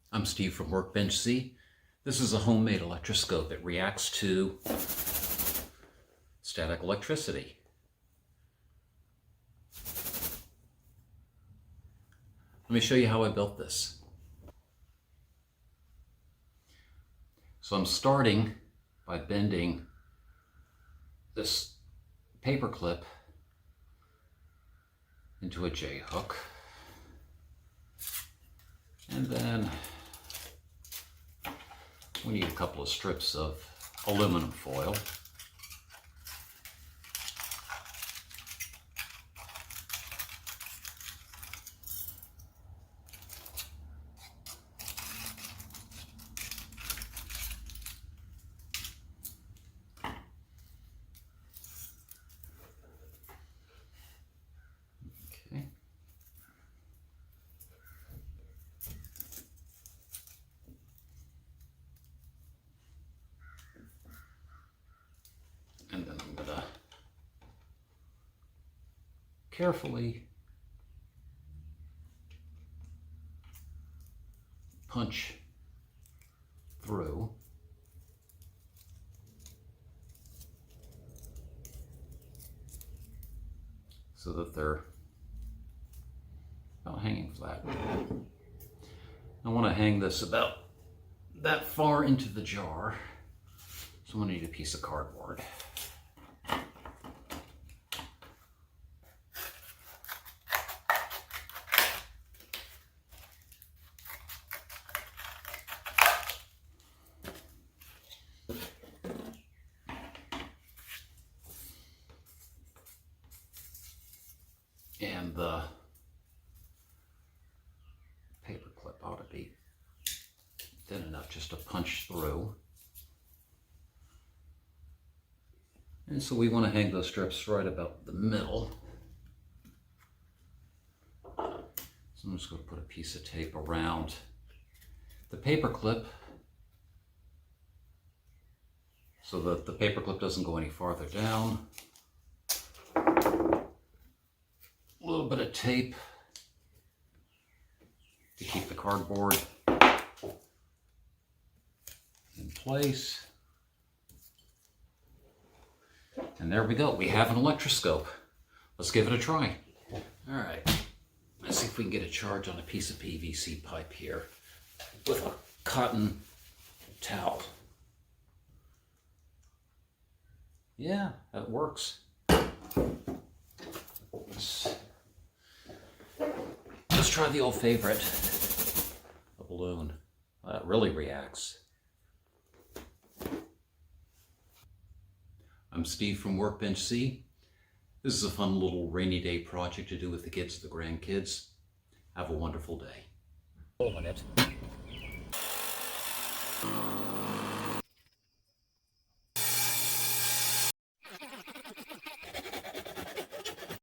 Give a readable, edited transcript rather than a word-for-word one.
I'm Steve from Workbench-Z. This is a homemade electroscope. It reacts to static electricity. Let me show you how I built this. So I'm starting by bending this paper clip into a J-hook. And then we need a couple of strips of aluminum foil. Okay. And then I'm going to carefully punch through so that they're about hanging flat. I want to hang this about that far into the jar, so I'm going to need a piece of cardboard. And the paper clip ought to be thin enough just to punch through. And so we want to hang those strips right about the middle. So I'm just going to put a piece of tape around the paper clip so that the paper clip doesn't go any farther down. A little bit of tape to keep the cardboard in place. And there we go. We have an electroscope. Let's give it a try. All right. Let's see if we can get a charge on a piece of PVC pipe here with a cotton towel. Yeah, that works. Let's try the old favorite, a balloon. That really reacts. I'm Steve from Workbench-Z. This is a fun little rainy day project to do with the kids, the grandkids. Have a wonderful day.